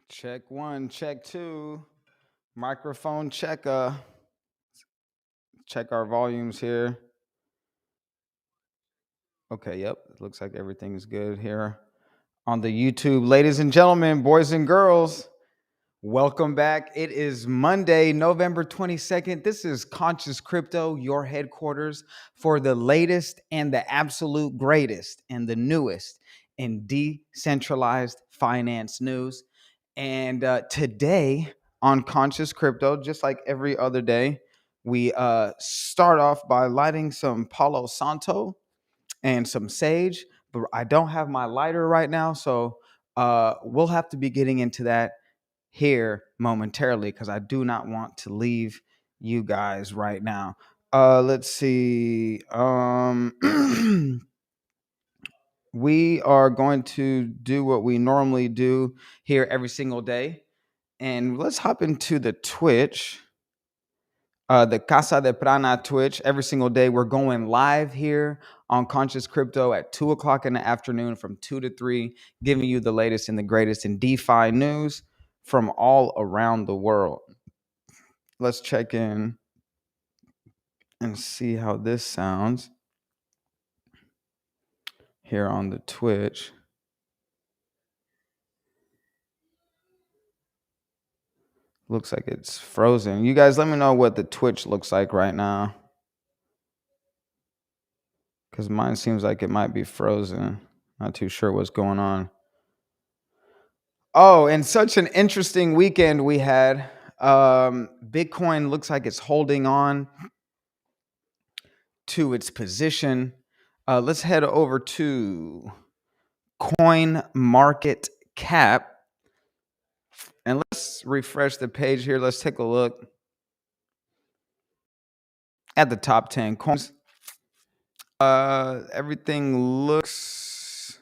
Check one, check two. Microphone check. Check our volumes here. Okay, yep. It looks like everything's good here on the YouTube. Ladies and gentlemen, boys and girls, welcome back. It is Monday, November 22nd. This is Conscious Crypto, your headquarters for the latest and the absolute greatest and the newest in decentralized finance news. And today on Conscious Crypto, just like every other day, we start off by lighting some Palo Santo and some sage. But I don't have my lighter right now, so we'll have to be getting into that here momentarily because I do not want to leave you guys right now. Let's see. We are going to do what we normally do here every single day. And let's hop into the Twitch, the Casa de Prana Twitch. Every single day, we're going live here on Conscious Crypto at 2 o'clock in the afternoon from 2 to 3, giving you the latest and the greatest in DeFi news from all around the world. Let's check in and see how this sounds here on the Twitch. Looks like it's frozen. You guys let me know what the Twitch looks like right now, because mine seems like it might be frozen. Not too sure what's going on. Oh, and such an interesting weekend we had. Bitcoin looks like it's holding on to its position. Let's head over to Coin Market Cap and let's refresh the page here. Let's take a look at the top 10 coins. Everything looks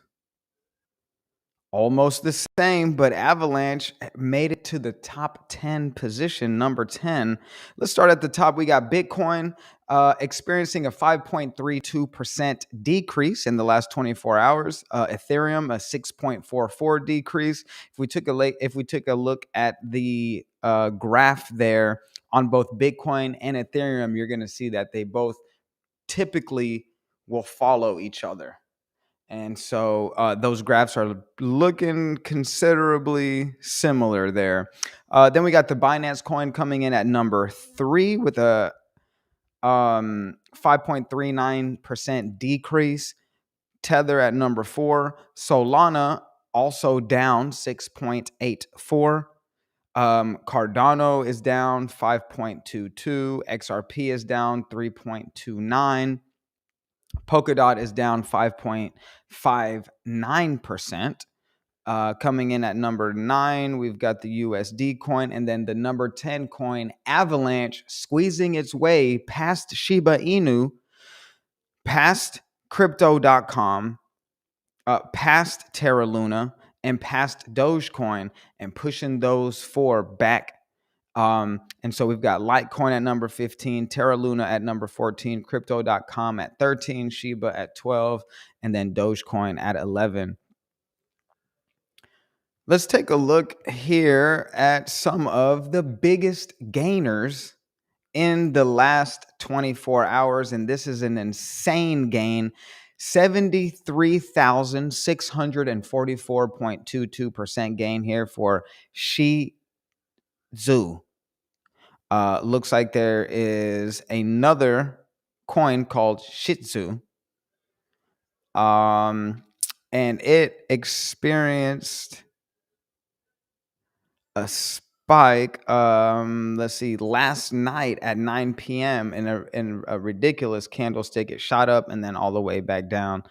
almost the same, but Avalanche made it to the top 10 position, number 10. Let's start at the top. We got Bitcoin experiencing a 5.32% decrease in the last 24 hours. Ethereum, a 6.44 decrease. If we took a look at the graph there on both Bitcoin and Ethereum, you're going to see that they both typically will follow each other. And so those graphs are looking considerably similar there. Then we got the Binance coin coming in at number 3 with a 5.39% decrease. Tether at number 4. Solana also down 6.84. Cardano is down 5.22. XRP is down 3.29. Polkadot is down 5.59%. Coming in at number 9, we've got the USD coin, and then the number 10 coin, Avalanche, squeezing its way past Shiba Inu, past Crypto.com, past Terra Luna, and past Dogecoin, and pushing those four back. And so we've got Litecoin at number 15, Terra Luna at number 14, Crypto.com at 13, Shiba at 12, and then Dogecoin at 11. Let's take a look here at some of the biggest gainers in the last 24 hours. And this is an insane gain. 73,644.22% gain here for Shizu. Looks like there is another coin called Shih Tzu. And it experienced a spike. Let's see, last night at 9 p.m. in a ridiculous candlestick. It shot up and then all the way back down.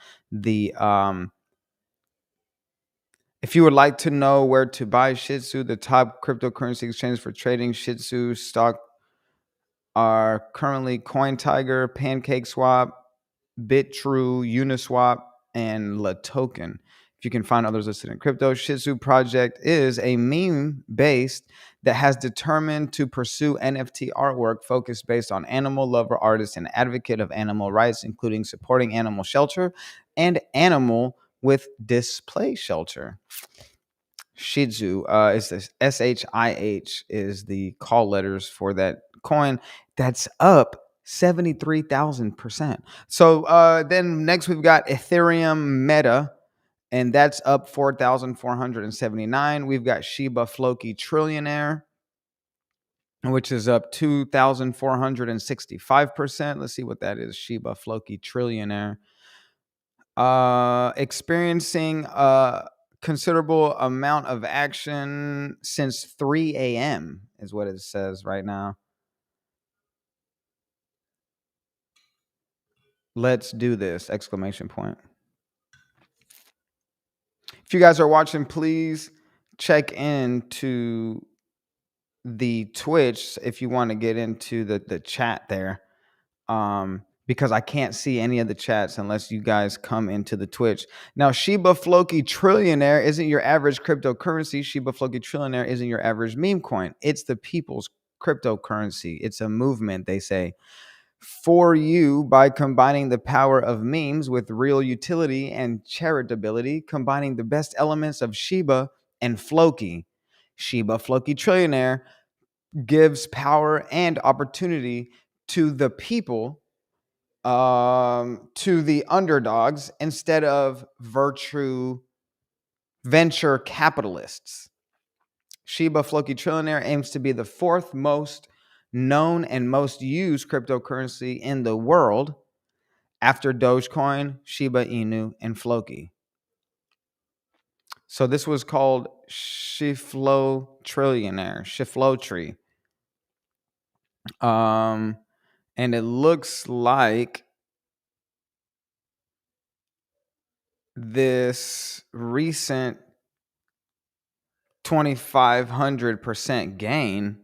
If you would like to know where to buy Shih Tzu, the top cryptocurrency exchange for trading Shih Tzu stock are currently CoinTiger, PancakeSwap, BitTrue, Uniswap, and LaToken. If you can find others listed in crypto, Shih Tzu Project is a meme-based that has determined to pursue NFT artwork focused based on animal lover artists and advocate of animal rights, including supporting animal shelter and animal with display shelter. Shizu. It's the SHIH is the call letters for that coin. That's up 73,000%. So then next we've got Ethereum Meta, and that's up 4,479. We've got Shiba Floki Trillionaire, which is up 2,465%. Let's see what that is. Shiba Floki Trillionaire. Experiencing a considerable amount of action since 3 a.m. is what it says right now. Let's do this! Exclamation point. If you guys are watching, please check into the Twitch if you want to get into the chat there. Because I can't see any of the chats unless you guys come into the Twitch. Now, Shiba Floki Trillionaire isn't your average cryptocurrency. Shiba Floki Trillionaire isn't your average meme coin. It's the people's cryptocurrency. It's a movement, they say, for you by combining the power of memes with real utility and charitability, combining the best elements of Shiba and Floki. Shiba Floki Trillionaire gives power and opportunity to the people, to the underdogs, instead of venture capitalists. Shiba Floki Trillionaire aims to be the fourth most known and most used cryptocurrency in the world after Dogecoin, Shiba Inu, and Floki. So this was called Shiflo Trillionaire, Shiflo Tree. And it looks like this recent 2,500% gain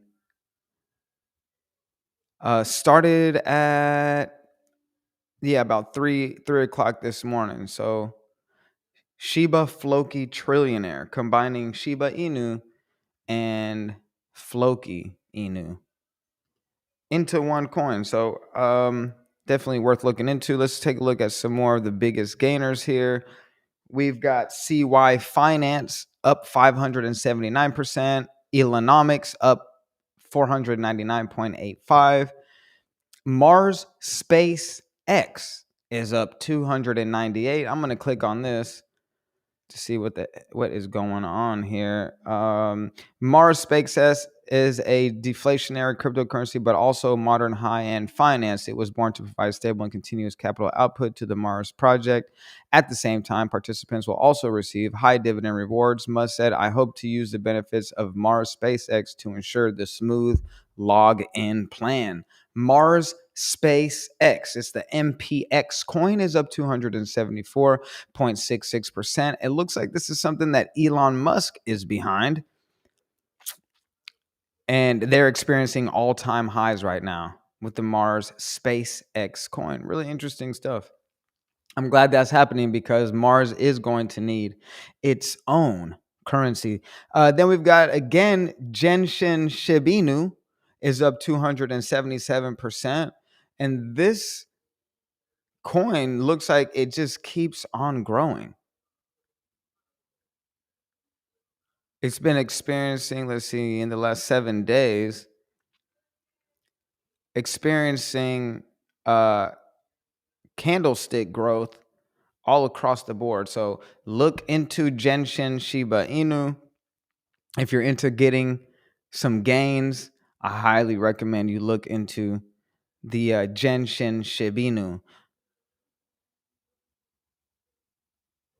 started at about 3 o'clock this morning. So Shiba Floki Trillionaire, combining Shiba Inu and Floki Inu into one coin. So definitely worth looking into. Let's take a look at some more of the biggest gainers here. We've got CY Finance up 579%, Elonomics up 499.85. Mars Space X is up 298. I'm going to click on this to see what is going on here. Mars SpaceX is a deflationary cryptocurrency, but also modern high-end finance. It was born to provide stable and continuous capital output to the Mars project. At the same time, participants will also receive high dividend rewards. Musk said, "I hope to use the benefits of Mars SpaceX to ensure the smooth log-in plan." Mars SpaceX, it's the MPX coin, is up 274.66%. It looks like this is something that Elon Musk is behind, and they're experiencing all-time highs right now with the Mars SpaceX coin. Really interesting stuff. I'm glad that's happening because Mars is going to need its own currency. Then we've got, again, Genshin Shiba Inu is up 277%. And this coin looks like it just keeps on growing. It's been experiencing, let's see, in the last 7 days, experiencing candlestick growth all across the board. So look into Genshin Shiba Inu. If you're into getting some gains, I highly recommend you look into the Genshin Shiba Inu.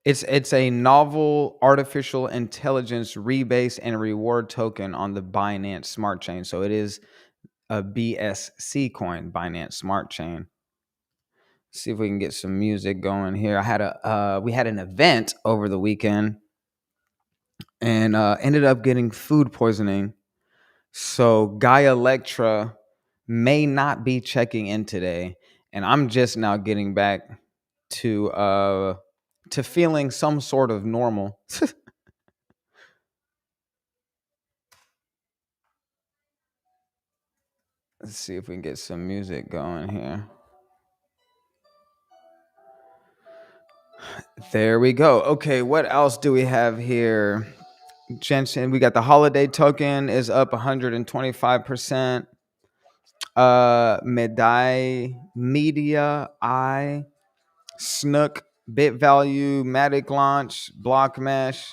It's a novel artificial intelligence rebase and reward token on the Binance Smart Chain. So it is a BSC coin, Binance Smart Chain. See if we can get some music going here. We had an event over the weekend and ended up getting food poisoning. So Guy Electra may not be checking in today, and I'm just now getting back to feeling some sort of normal. Let's see if we can get some music going here. There we go. Okay, what else do we have here? Jensen, we got the holiday token is up 125%. Media, Snook, Bit Value, Matic Launch, Block Mesh.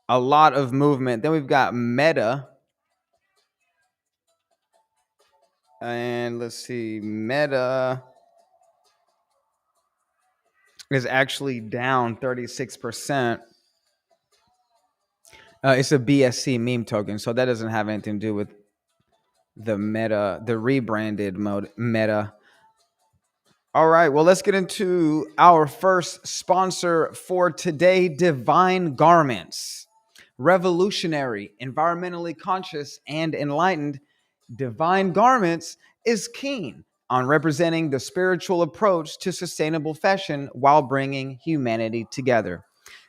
A lot of movement. Then we've got Meta. And let's see, Meta is actually down 36%. It's a BSC meme token, so that doesn't have anything to do with the Meta, the rebranded Meta. All right, well, let's get into our first sponsor for today, Divine Garments. Revolutionary, environmentally conscious, and enlightened, Divine Garments is keen on representing the spiritual approach to sustainable fashion while bringing humanity together.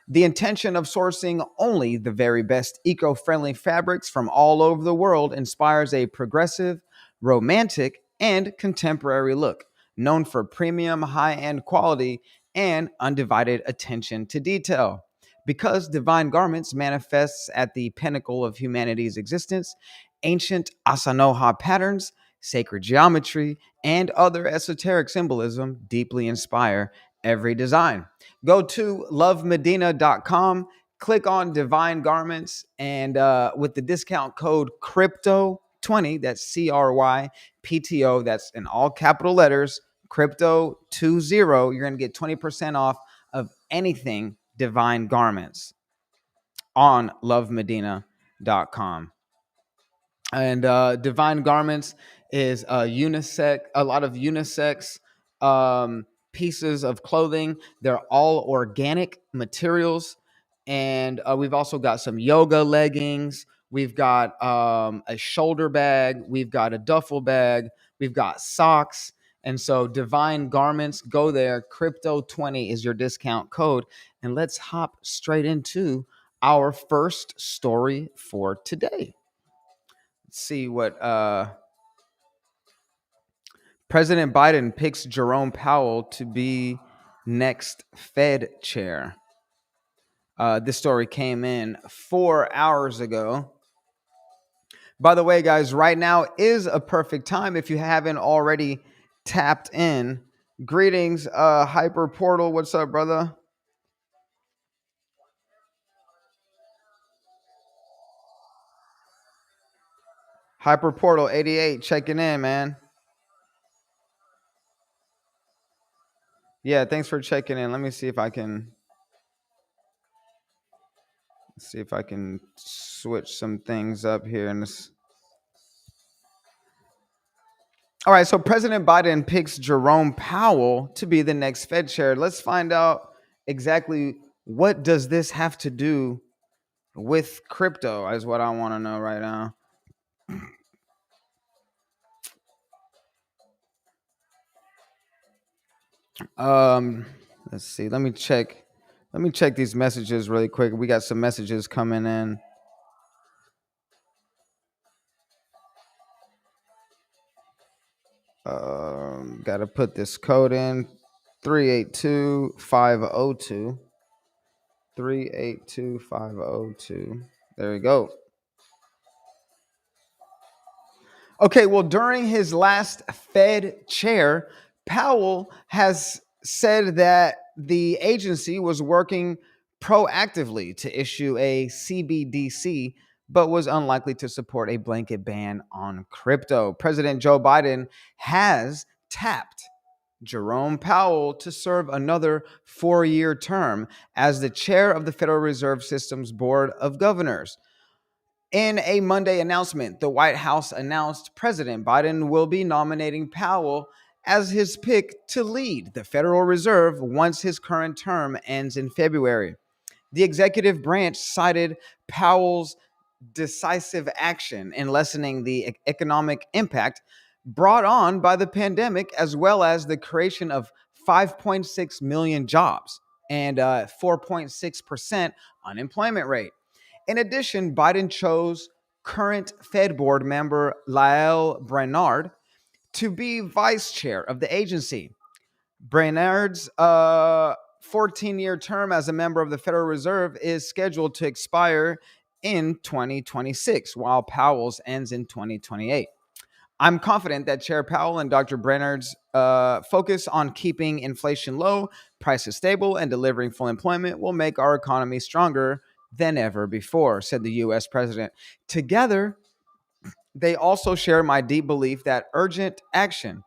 The intention of sourcing only the very best eco-friendly fabrics from all over the world inspires a progressive, romantic, and contemporary look, known for premium, high-end quality and undivided attention to detail. Because Divine Garments manifests at the pinnacle of humanity's existence, ancient Asanoha patterns, sacred geometry, and other esoteric symbolism deeply inspire every design. Go to lovemedina.com, click on Divine Garments, and with the discount code CRYPTO20, that's CRYPTO, that's in all capital letters, CRYPTO20, you're going to get 20% off of anything Divine Garments on lovemedina.com. And Divine Garments is a lot of unisex pieces of clothing. They're all organic materials. And we've also got some yoga leggings. We've got a shoulder bag. We've got a duffel bag. We've got socks. And so Divine Garments, go there. Crypto20 is your discount code. And let's hop straight into our first story for today. Let's see what President Biden picks Jerome Powell to be next Fed chair. This story came in 4 hours ago. By the way, guys, right now is a perfect time if you haven't already tapped in. Greetings, Hyper Portal. What's up, brother? Hyper Portal 88 checking in, man. Yeah, thanks for checking in. Let me see if I can switch some things up here in this. All right, so President Biden picks Jerome Powell to be the next Fed chair. Let's find out exactly what does this have to do with crypto is what I want to know right now. Let's see. Let me check these messages really quick. We got some messages coming in. Got to put this code in 382-502. 382-502. There we go. Okay, well, during his last Fed chair, Powell has said that the agency was working proactively to issue a CBDC, but was unlikely to support a blanket ban on crypto. President Joe Biden has tapped Jerome Powell to serve another 4-year term as the chair of the Federal Reserve System's Board of Governors. In a Monday announcement, the White House announced President Biden will be nominating Powell as his pick to lead the Federal Reserve once his current term ends in February. The executive branch cited Powell's decisive action in lessening the economic impact brought on by the pandemic, as well as the creation of 5.6 million jobs and 4.6% unemployment rate. In addition, Biden chose current Fed board member Lael Brainard to be vice chair of the agency. Brainard's 14-year term as a member of the Federal Reserve is scheduled to expire in 2026, while Powell's ends in 2028. I'm confident that Chair Powell and Dr. Brennard's focus on keeping inflation low, prices stable, and delivering full employment will make our economy stronger than ever before, said the U.S. president. Together, they also share my deep belief that urgent action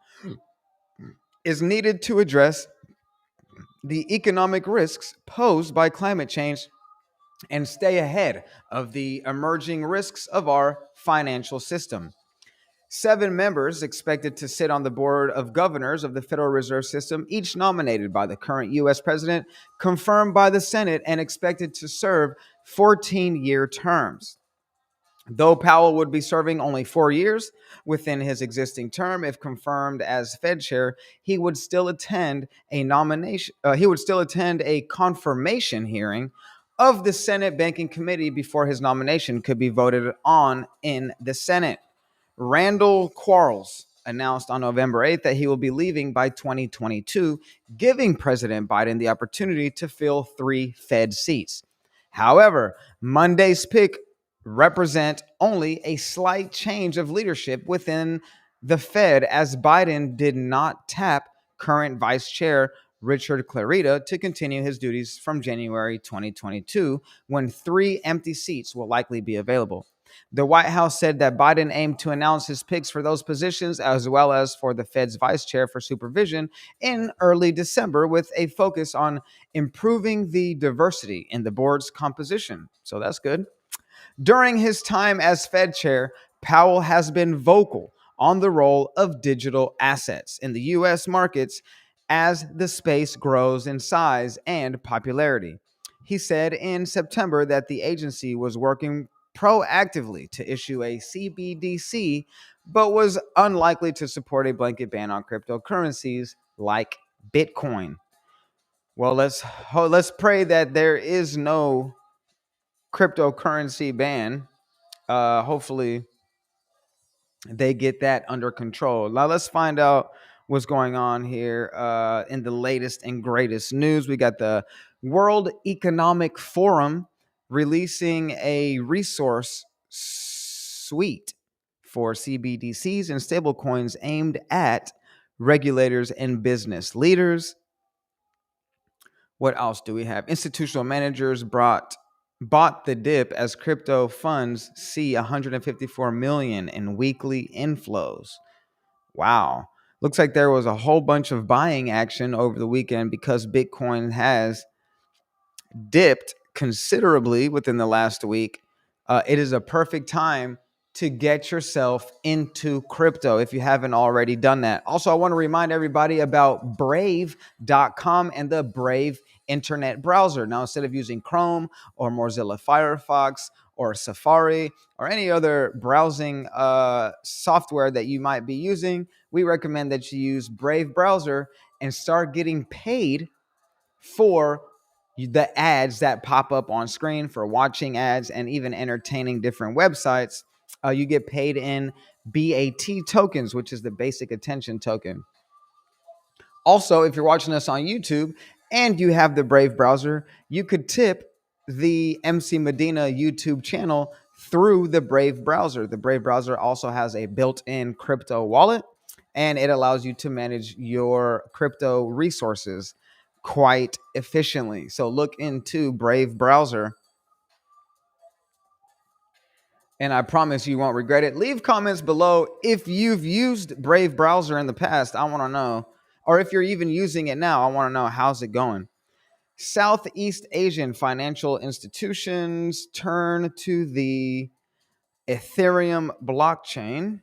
is needed to address the economic risks posed by climate change and stay ahead of the emerging risks of our financial system. 7 members expected to sit on the board of governors of the Federal Reserve System, each nominated by the current U.S. president, confirmed by the Senate, and expected to serve 14-year terms. Though Powell would be serving only 4 years within his existing term, if confirmed as Fed chair, he would still attend a nomination. He would still attend a confirmation hearing of the Senate Banking Committee before his nomination could be voted on in the Senate. Randall Quarles announced on November 8th that he will be leaving by 2022, giving President Biden the opportunity to fill 3 Fed seats. However, Monday's pick represent only a slight change of leadership within the Fed, as Biden did not tap current Vice Chair Richard Clarida to continue his duties from January 2022, when 3 empty seats will likely be available. The White House said that Biden aimed to announce his picks for those positions, as well as for the Fed's vice chair for supervision, in early December, with a focus on improving the diversity in the board's composition. So that's good. During his time as Fed chair, Powell has been vocal on the role of digital assets in the U.S. markets as the space grows in size and popularity. He said in September that the agency was working proactively to issue a CBDC, but was unlikely to support a blanket ban on cryptocurrencies like Bitcoin. Well, let's pray that there is no cryptocurrency ban. Hopefully they get that under control. Now let's find out what's going on here in the latest and greatest news. We got the World Economic Forum releasing a resource suite for CBDCs and stablecoins aimed at regulators and business leaders. What else do we have? Institutional managers bought the dip as crypto funds see 154 million in weekly inflows. Wow. Looks like there was a whole bunch of buying action over the weekend because Bitcoin has dipped considerably within the last week. It is a perfect time to get yourself into crypto if you haven't already done that. Also, I want to remind everybody about brave.com and the Brave internet browser. Now, instead of using Chrome or Mozilla Firefox or Safari or any other browsing software that you might be using, we recommend that you use Brave browser and start getting paid for the ads that pop up on screen, for watching ads and even entertaining different websites. You get paid in BAT tokens, which is the basic attention token. Also, if you're watching us on YouTube and you have the Brave browser, you could tip the MC Medina YouTube channel through the Brave browser. The Brave browser also has a built-in crypto wallet, and it allows you to manage your crypto resources quite efficiently. So look into Brave browser, and I promise you won't regret it. Leave comments below if you've used Brave browser in the past. I want to know. Or if you're even using it now, I want to know, how's it going? Southeast Asian financial institutions turn to the Ethereum blockchain.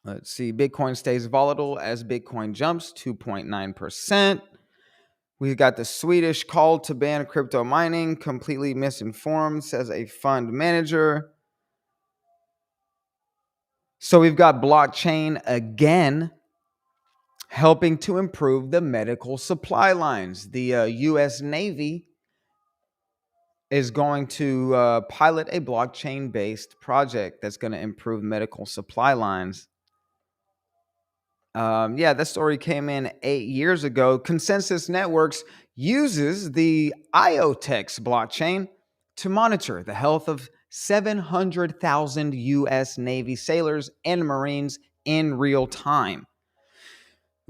Let's see. Bitcoin stays volatile as Bitcoin jumps 2.9%. We've got the Swedish call to ban crypto mining, completely misinformed, says a fund manager. So we've got blockchain again helping to improve the medical supply lines. The U.S. Navy is going to pilot a blockchain-based project that's going to improve medical supply lines. Yeah, that story came in 8 years ago. Consensus Networks uses the IOTEX blockchain to monitor the health of 700,000 U.S. Navy sailors and Marines in real time.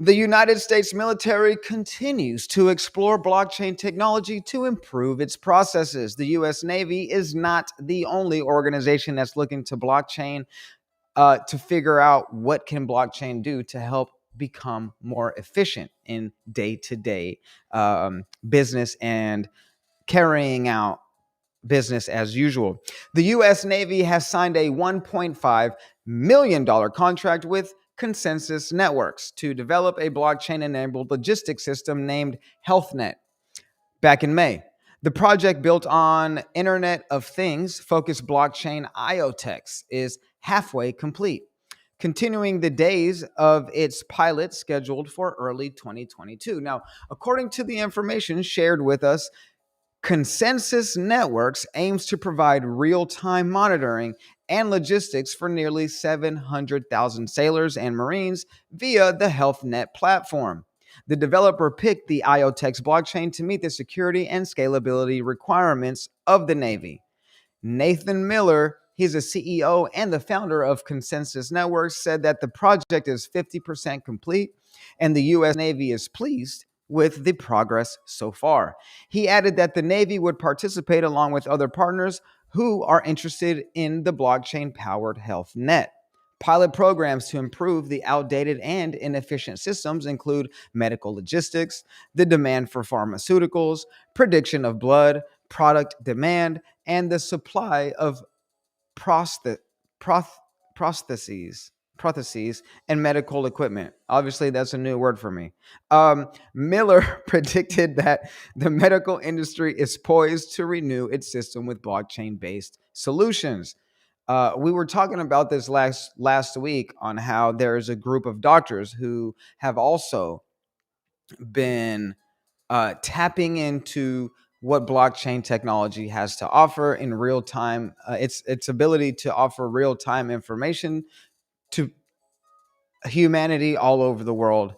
The United States military continues to explore blockchain technology to improve its processes. The U.S. Navy is not the only organization that's looking to blockchain to figure out what can blockchain do to help become more efficient in day-to-day business and carrying out business as usual. The U.S. Navy has signed a $1.5 million contract with Consensus Networks to develop a blockchain-enabled logistics system named HealthNet back in May. The project, built on Internet of Things focused blockchain IoTeX, is halfway complete, continuing the days of its pilot scheduled for early 2022. Now, according to the information shared with us, Consensus Networks aims to provide real-time monitoring and logistics for nearly 700,000 sailors and Marines via the HealthNet platform. The developer picked the IoTeX blockchain to meet the security and scalability requirements of the Navy. Nathan Miller, he's a CEO and the founder of Consensus Networks, said that the project is 50% complete and the U.S. Navy is pleased with the progress so far. He added that the Navy would participate along with other partners who are interested in the blockchain-powered health net. Pilot programs to improve the outdated and inefficient systems include medical logistics, the demand for pharmaceuticals, prediction of blood, product demand, and the supply of prosthe- proth- prostheses and medical equipment. Obviously, that's a new word for me. Miller predicted that the medical industry is poised to renew its system with blockchain-based solutions. We were talking about this last week on how there is a group of doctors who have also been tapping into what blockchain technology has to offer in real time. Its ability to offer real time information to humanity all over the world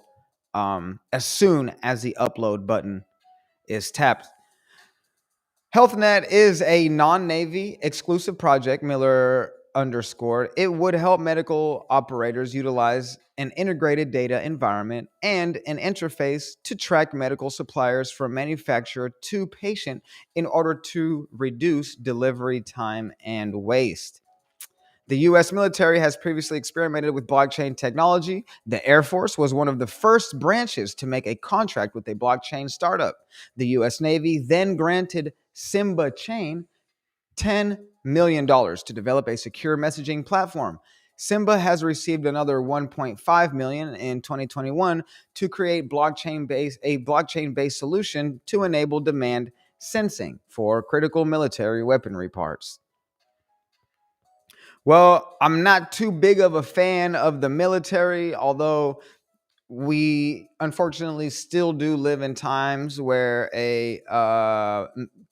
as soon as the upload button is tapped. HealthNet is a non-Navy exclusive project, Miller underscored. It would help medical operators utilize an integrated data environment and an interface to track medical suppliers from manufacturer to patient in order to reduce delivery time and waste. The U.S. military has previously experimented with blockchain technology. The Air Force was one of the first branches to make a contract with a blockchain startup. The U.S. Navy then granted Simba Chain $10 million to develop a secure messaging platform. Simba has received another 1.5 million in 2021 to create a blockchain-based solution to enable demand sensing for critical military weaponry parts. Well, I'm not too big of a fan of the military, although we unfortunately still do live in times where a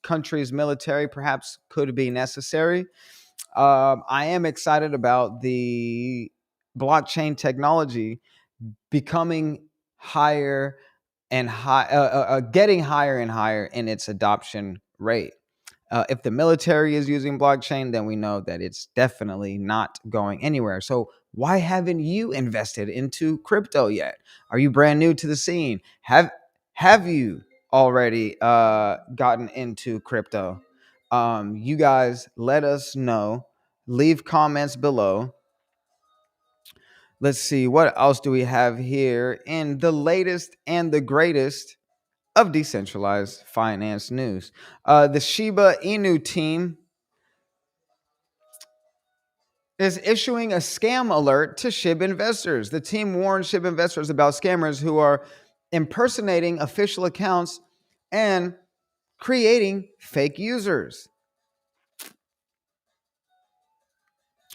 country's military perhaps could be necessary. I am excited about the blockchain technology becoming higher getting higher and higher in its adoption rate. If the military is using blockchain, then we know that it's definitely not going anywhere. So why haven't you invested into crypto yet? Are you brand new to the scene? Have you already gotten into crypto? You guys let us know. Leave comments below. Let's see, what else do we have here in the latest and the greatest of decentralized finance news? The Shiba Inu team is issuing a scam alert to SHIB investors. The team warned SHIB investors about scammers who are impersonating official accounts and creating fake users.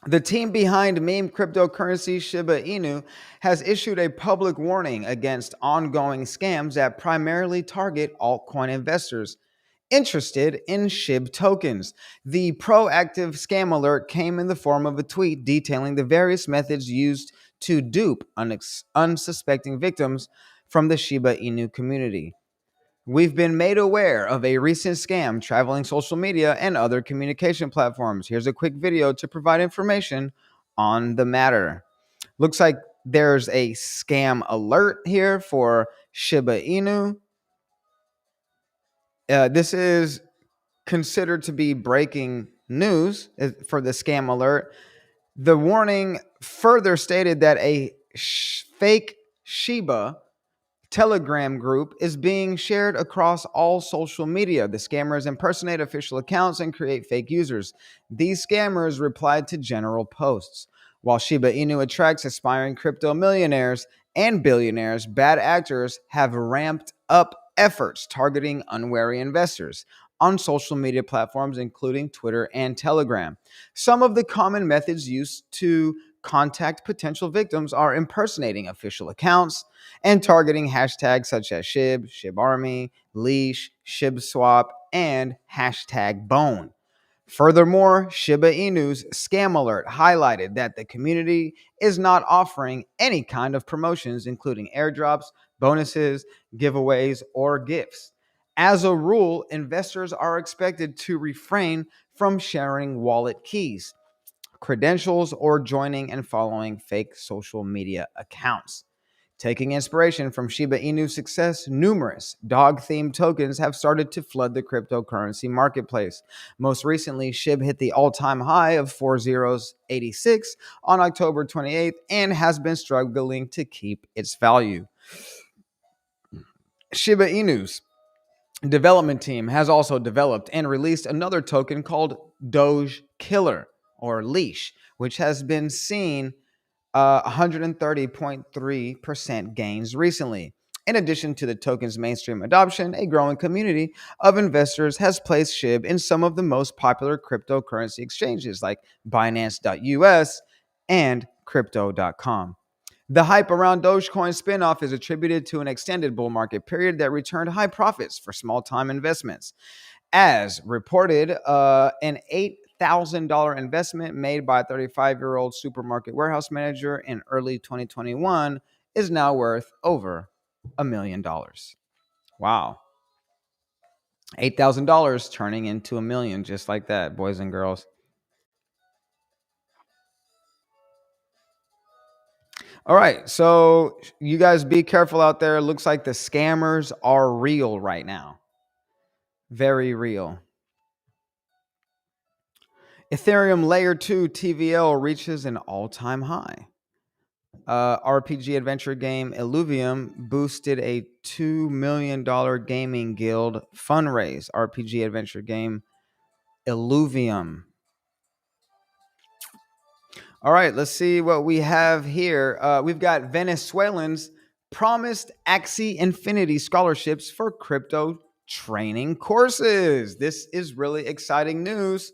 The team behind meme cryptocurrency Shiba Inu has issued a public warning against ongoing scams that primarily target altcoin investors interested in SHIB tokens. The proactive scam alert came in the form of a tweet detailing the various methods used to dupe unsuspecting victims from the Shiba Inu community. We've been made aware of a recent scam traveling social media and other communication platforms. Here's a quick video to provide information on the matter. Looks like there's a scam alert here for Shiba Inu. This is considered to be breaking news for the scam alert. The warning further stated that a fake Shiba Telegram group is being shared across all social media. The scammers impersonate official accounts and create fake users. These scammers replied to general posts. While Shiba Inu attracts aspiring crypto millionaires and billionaires, bad actors have ramped up efforts targeting unwary investors on social media platforms, including Twitter and Telegram. Some of the common methods used to contact potential victims are impersonating official accounts and targeting hashtags such as SHIB, SHIB Army, Leash, SHIB Swap, and hashtag Bone. Furthermore, Shiba Inu's scam alert highlighted that the community is not offering any kind of promotions, including airdrops, bonuses, giveaways, or gifts. As a rule, investors are expected to refrain from sharing wallet keys, credentials, or joining and following fake social media accounts. Taking inspiration from Shiba Inu's success, numerous dog-themed tokens have started to flood the cryptocurrency marketplace. Most recently, SHIB hit the all-time high of 4086 on October 28th and has been struggling to keep its value. Shiba Inu's development team has also developed and released another token called Doge Killer or Leash, which has been seen 130.3% gains recently. In addition to the token's mainstream adoption, a growing community of investors has placed SHIB in some of the most popular cryptocurrency exchanges like Binance.us and Crypto.com. The hype around Dogecoin spinoff is attributed to an extended bull market period that returned high profits for small-time investments. As reported, an $8,000 investment made by a 35-year-old supermarket warehouse manager in early 2021 is now worth over $1 million. Wow. $8,000 turning into $1 million just like that, boys and girls. All right, so you guys be careful out there. It looks like the scammers are real right now. Very real. Ethereum Layer 2 TVL reaches an all-time high. RPG adventure game Illuvium boosted a $2 million gaming guild fundraise. RPG adventure game Illuvium. All right, let's see what we have here. We've got Venezuelans promised Axie Infinity scholarships for crypto training courses. This is really exciting news.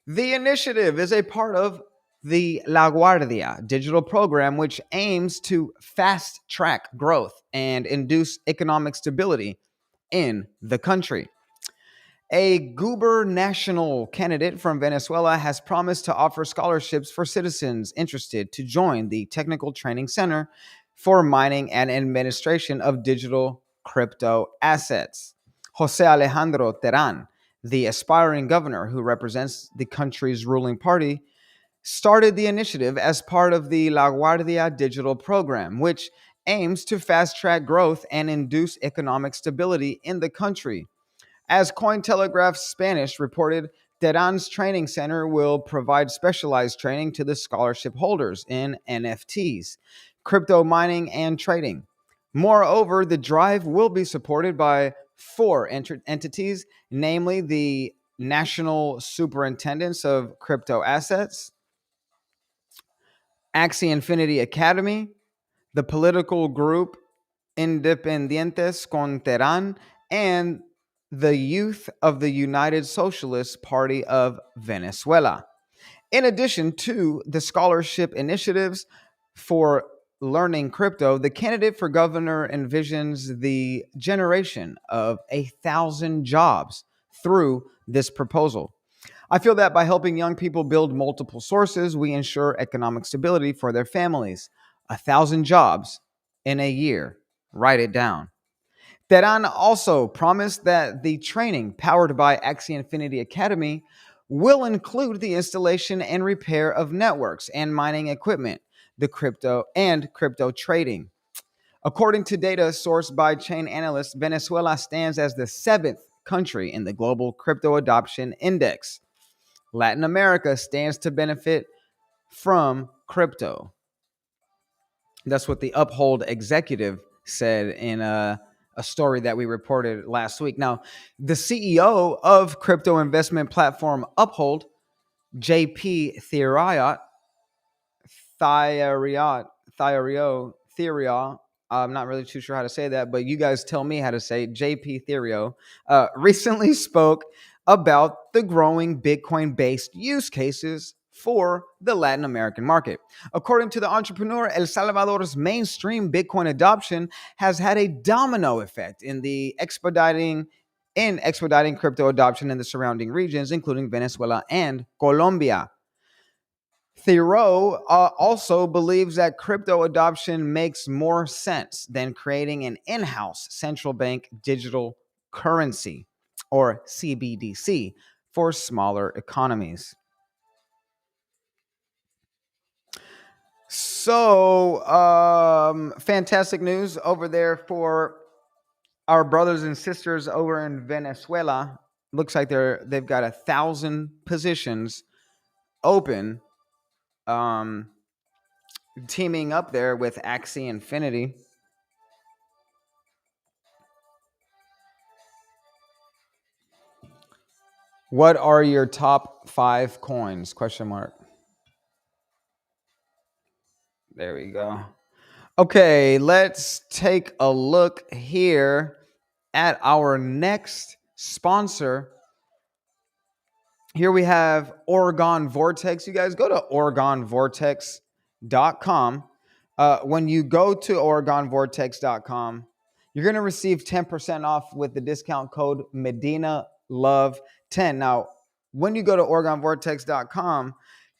The initiative is a part of the La Guardia digital program, which aims to fast track growth and induce economic stability in the country. A gubernatorial candidate from Venezuela has promised to offer scholarships for citizens interested to join the Technical Training Center for Mining and Administration of Digital Crypto Assets. Jose Alejandro Terán, the aspiring governor who represents the country's ruling party, started the initiative as part of the La Guardia digital program, which aims to fast track growth and induce economic stability in the country. As Cointelegraph Spanish reported, Terán's training center will provide specialized training to the scholarship holders in NFTs, crypto mining, and trading. Moreover, the drive will be supported by four entities, namely the National Superintendents of Crypto Assets, Axie Infinity Academy, the political group Independientes con Terán, and the youth of the United Socialist Party of Venezuela. In addition to the scholarship initiatives for learning crypto, the candidate for governor envisions the generation of 1,000 jobs through this proposal. I feel that by helping young people build multiple sources, we ensure economic stability for their families. 1,000 jobs in a year. Write it down. Teran also promised that the training powered by Axie Infinity Academy will include the installation and repair of networks and mining equipment, the crypto trading. According to data sourced by chain analysts, Venezuela stands as the seventh country in the global crypto adoption index. Latin America stands to benefit from crypto. That's what the Uphold executive said in a story that we reported last week. Now, the CEO of crypto investment platform Uphold, JP Theorio, I'm not really too sure how to say that, but you guys tell me how to say it. JP Theorio recently spoke about the growing Bitcoin-based use cases for the Latin American market. According to the entrepreneur, El Salvador's mainstream Bitcoin adoption has had a domino effect in expediting crypto adoption in the surrounding regions, including Venezuela and Colombia. Thoreau also believes that crypto adoption makes more sense than creating an in-house central bank digital currency, or CBDC, for smaller economies. So, fantastic news over there for our brothers and sisters over in Venezuela. Looks like they've got 1,000 positions open. Teaming up there with Axie Infinity. What are your top 5 coins? Question mark. There we go. Okay, let's take a look here at our next sponsor. Here we have Oregon Vortex. You guys go to OregonVortex.com. When you go to OregonVortex.com, you're going to receive 10% off with the discount code Medina Love 10. Now, when you go to OregonVortex.com,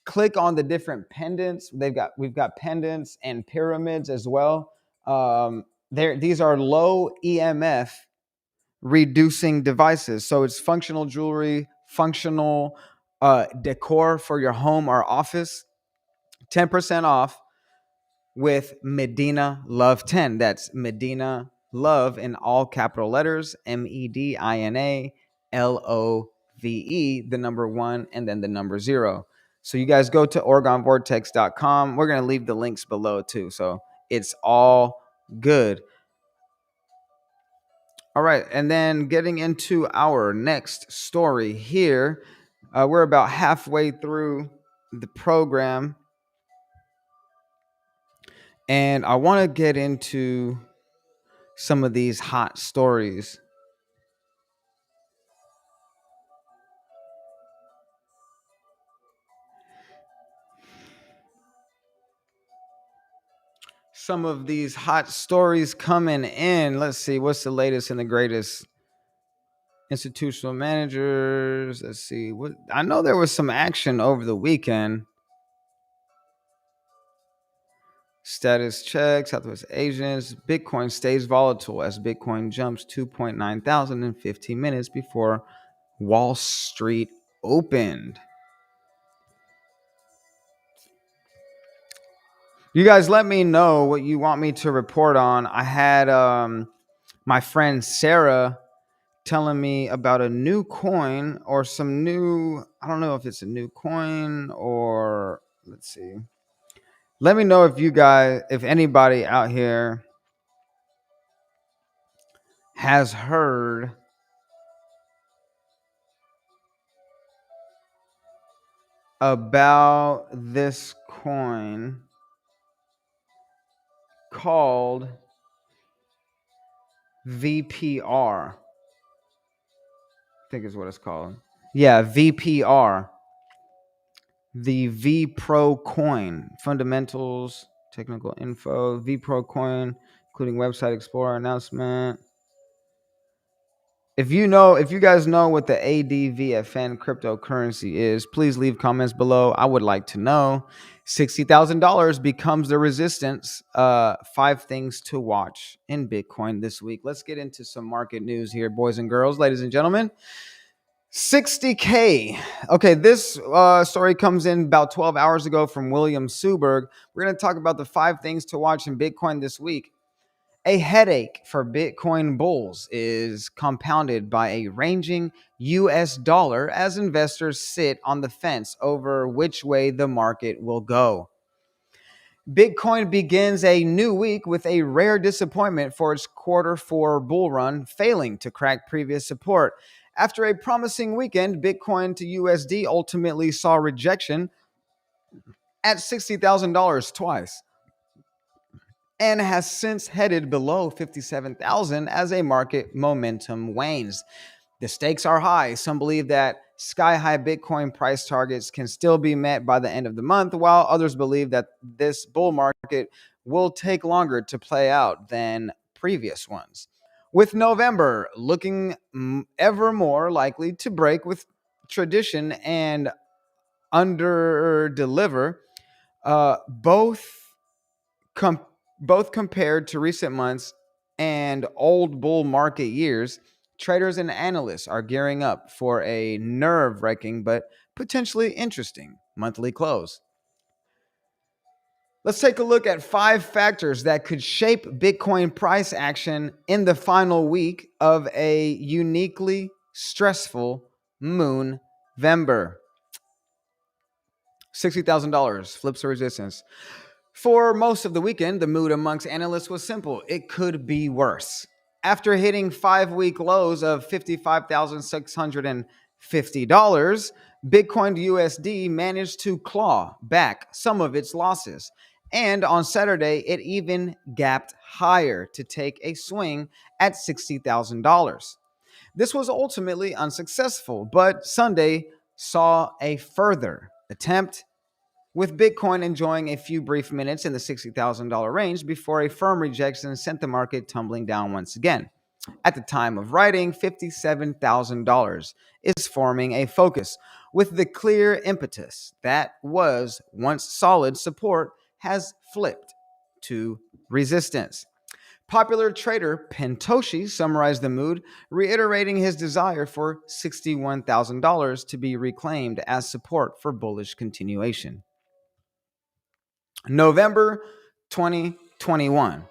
click on the different pendants. We've got pendants and pyramids as well. These are low EMF reducing devices. So it's functional jewelry, functional decor for your home or office. 10% off with Medina Love 10. That's Medina Love in all capital letters, MEDINA LOVE, the number 1 and then the number 0. So you guys go to OregonVortex.com. We're going to leave the links below too. So it's all good. All right, and then getting into our next story here, we're about halfway through the program, and I want to get into some of these hot stories. Some of these hot stories coming in. Let's see, what's the latest and the greatest? Institutional managers. Let's see. What I know there was some action over the weekend. Status check, Southwest Asians. Bitcoin stays volatile as Bitcoin jumps 2.9 thousand in 15 minutes before Wall Street opened. You guys let me know what you want me to report on. I had my friend Sarah telling me about a new coin or some new, I don't know if it's a new coin or, let's see. Let me know if anybody out here has heard about this coin called VPR. I think is what it's called. Yeah, VPR. The V Pro coin. Fundamentals, technical info, V Pro coin, including website explorer announcement. If you guys know what the ADVFN cryptocurrency is, please leave comments below. I would like to know. $60,000 becomes the resistance. Five things to watch in Bitcoin this week. Let's get into some market news here, boys and girls, ladies and gentlemen. 60K. Okay, this story comes in about 12 hours ago from William Suberg. We're going to talk about the five things to watch in Bitcoin this week. A headache for Bitcoin bulls is compounded by a ranging US dollar as investors sit on the fence over which way the market will go. Bitcoin begins a new week with a rare disappointment for its quarter four bull run, failing to crack previous support. After a promising weekend, Bitcoin to USD ultimately saw rejection at $60,000 twice and has since headed below 57,000 as a market momentum wanes. The stakes are high. Some believe that sky-high Bitcoin price targets can still be met by the end of the month, while others believe that this bull market will take longer to play out than previous ones. With November looking ever more likely to break with tradition and under-deliver, both both compared to recent months and old bull market years, traders and analysts are gearing up for a nerve-wracking but potentially interesting monthly close. Let's take a look at five factors that could shape Bitcoin price action in the final week of a uniquely stressful moon Vember. $60,000 flips the resistance. For most of the weekend, the mood amongst analysts was simple. It could be worse. After hitting 5-week lows of $55,650, Bitcoin USD managed to claw back some of its losses. And on Saturday, it even gapped higher to take a swing at $60,000. This was ultimately unsuccessful, but Sunday saw a further attempt, with Bitcoin enjoying a few brief minutes in the $60,000 range before a firm rejection sent the market tumbling down once again. At the time of writing, $57,000 is forming a focus, with the clear impetus that was once solid support has flipped to resistance. Popular trader Pentoshi summarized the mood, reiterating his desire for $61,000 to be reclaimed as support for bullish continuation. November 2021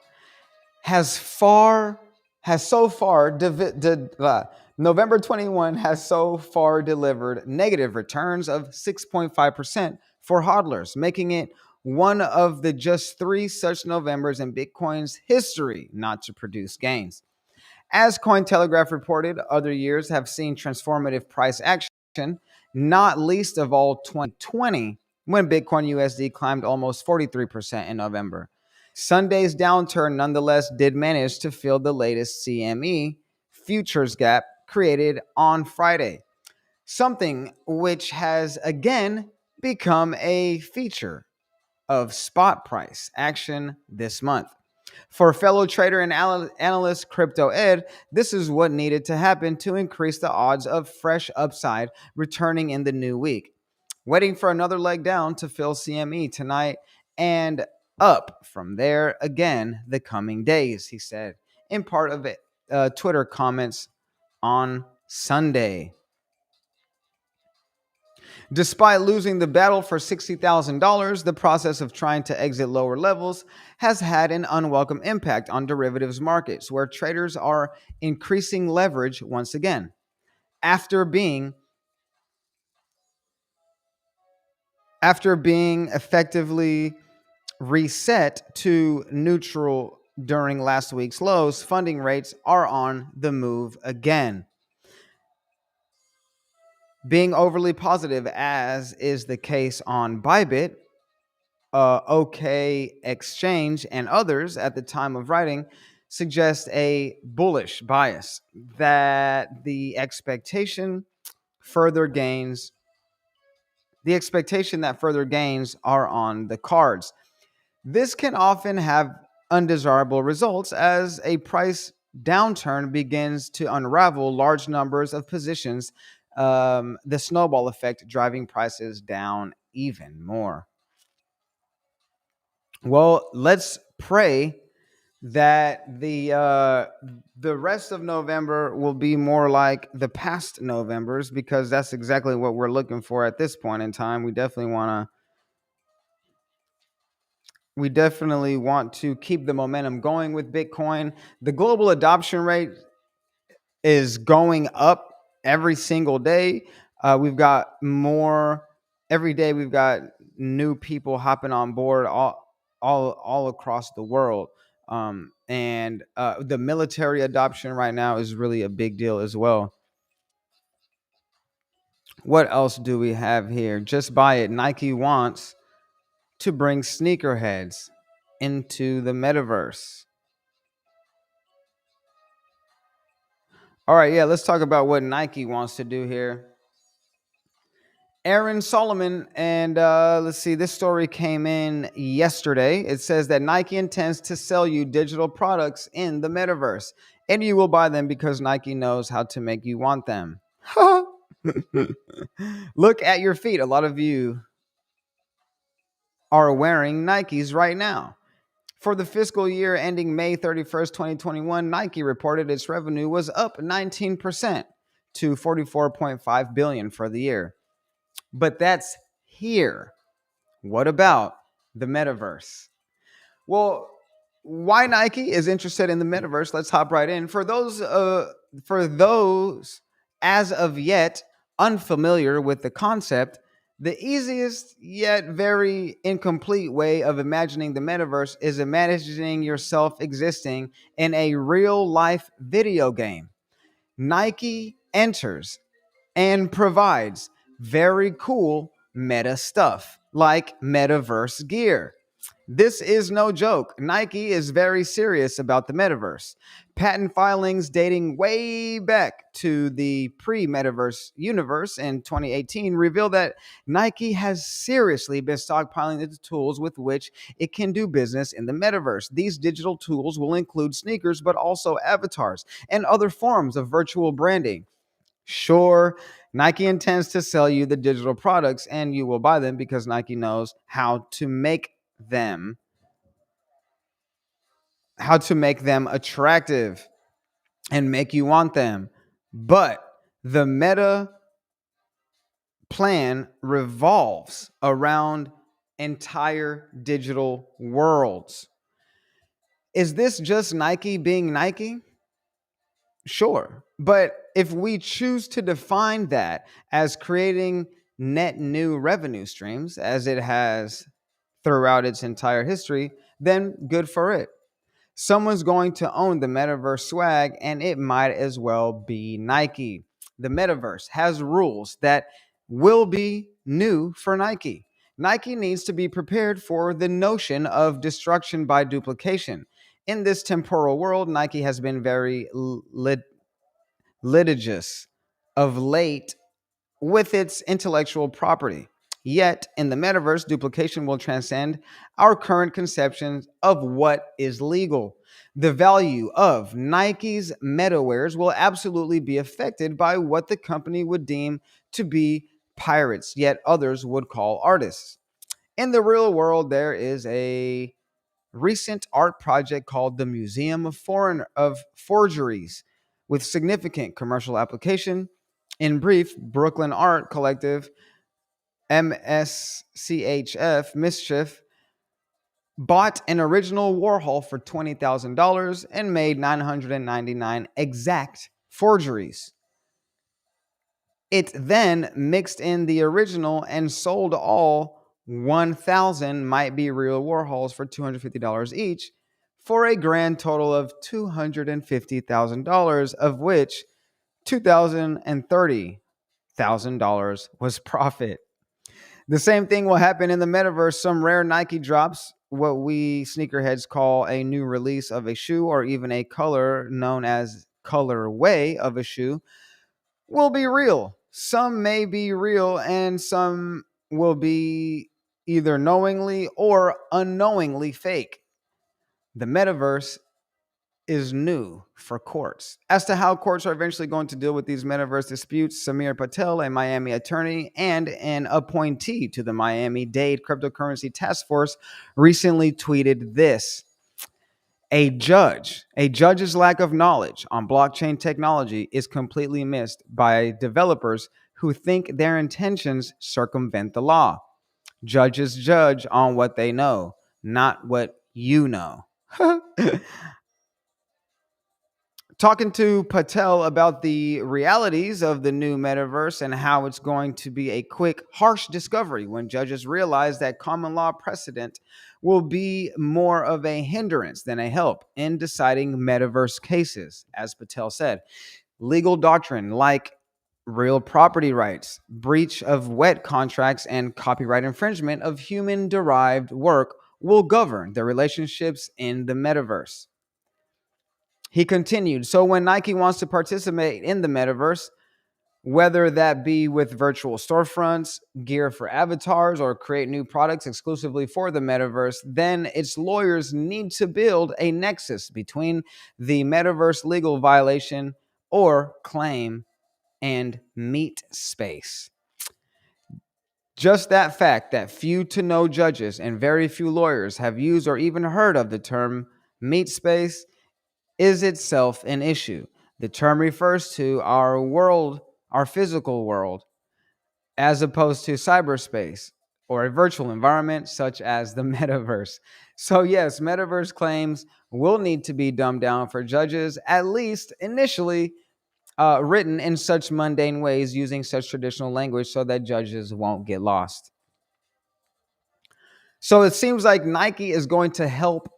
November 21 has so far delivered negative returns of 6.5% for hodlers, making it one of the just three such Novembers in Bitcoin's history not to produce gains. As Cointelegraph reported, other years have seen transformative price action, not least of all 2020, when Bitcoin USD climbed almost 43% in November. Sunday's downturn nonetheless did manage to fill the latest CME futures gap created on Friday, something which has again become a feature of spot price action this month. For fellow trader and analyst Crypto Ed, this is what needed to happen to increase the odds of fresh upside returning in the new week. Waiting for another leg down to fill CME tonight and up from there again the coming days, he said in part of it, Twitter comments on Sunday. Despite losing the battle for $60,000, the process of trying to exit lower levels has had an unwelcome impact on derivatives markets, where traders are increasing leverage once again. After being effectively reset to neutral during last week's lows, funding rates are on the move again. Being overly positive, as is the case on Bybit, OK Exchange, and others at the time of writing, suggest a bullish bias that the expectation that further gains are on the cards. This can often have undesirable results, as a price downturn begins to unravel large numbers of positions, the snowball effect driving prices down even more. Well, let's pray that the rest of November will be more like the past Novembers, because that's exactly what we're looking for at this point in time. We definitely want to keep the momentum going with Bitcoin. The global adoption rate is going up every single day. We've got more every day. We've got new people hopping on board all across the world. And the military adoption right now is really a big deal as well. What else do we have here? Just buy it. Nike wants to bring sneakerheads into the metaverse. All right, yeah, let's talk about what Nike wants to do here. Aaron Solomon, and let's see, this story came in yesterday. It says that Nike intends to sell you digital products in the metaverse, and you will buy them because Nike knows how to make you want them. Look at your feet. A lot of you are wearing Nikes right now. For the fiscal year ending May 31st, 2021, Nike reported its revenue was up 19% to 44.5 billion for the year. But that's here. What about the metaverse? Well, why Nike is interested in the metaverse? Let's hop right in. For those as of yet unfamiliar with the concept, the easiest yet very incomplete way of imagining the metaverse is imagining yourself existing in a real life video game. Nike enters and provides very cool meta stuff like metaverse gear. This is no joke. Nike is very serious about the metaverse. Patent filings dating way back to the pre metaverse universe in 2018 reveal that Nike has seriously been stockpiling the tools with which it can do business in the metaverse. These digital tools will include sneakers, but also avatars and other forms of virtual branding. Sure, Nike intends to sell you the digital products and you will buy them because Nike knows them how to make them attractive and make you want them. But the meta plan revolves around entire digital worlds. Is this just Nike being Nike? Sure. But if we choose to define that as creating net new revenue streams, as it has throughout its entire history, then good for it. Someone's going to own the metaverse swag, and it might as well be Nike. The metaverse has rules that will be new for Nike. Nike needs to be prepared for the notion of destruction by duplication. In this temporal world, Nike has been very litigious of late with its intellectual property. Yet, in the metaverse, duplication will transcend our current conceptions of what is legal. The value of Nike's metawares will absolutely be affected by what the company would deem to be pirates, yet others would call artists. In the real world, there is a recent art project called the Museum of Forgeries with significant commercial application. In brief, Brooklyn Art Collective, MSCHF, Mischief, bought an original Warhol for $20,000 and made 999 exact forgeries. It then mixed in the original and sold all 1,000 might be real Warhols for $250 each for a grand total of $250,000, of which $2,030,000 was profit. The same thing will happen in the metaverse. Some rare Nike drops what we sneakerheads call a new release of a shoe, or even a color known as colorway of a shoe, will be real. Some may be real, and some will be either knowingly or unknowingly fake. The metaverse is new for courts. As to how courts are eventually going to deal with these metaverse disputes, Samir Patel, a Miami attorney and an appointee to the Miami-Dade Cryptocurrency Task Force, recently tweeted this. A judge's lack of knowledge on blockchain technology is completely missed by developers who think their intentions circumvent the law. Judges judge on what they know, not what you know. Talking to Patel about the realities of the new metaverse and how it's going to be a quick, harsh discovery when judges realize that common law precedent will be more of a hindrance than a help in deciding metaverse cases. As Patel said, legal doctrine like real property rights, breach of wet contracts, and copyright infringement of human derived work will govern the relationships in the metaverse. He continued, so when Nike wants to participate in the metaverse, whether that be with virtual storefronts, gear for avatars, or create new products exclusively for the metaverse, then its lawyers need to build a nexus between the metaverse legal violation or claim and meet space. Just that fact that few to no judges and very few lawyers have used or even heard of the term meet space is itself an issue. The term refers to our world, our physical world, as opposed to cyberspace or a virtual environment such as the metaverse. So, yes, metaverse claims will need to be dumbed down for judges, at least initially, written in such mundane ways using such traditional language so that judges won't get lost. So, it seems like Nike is going to help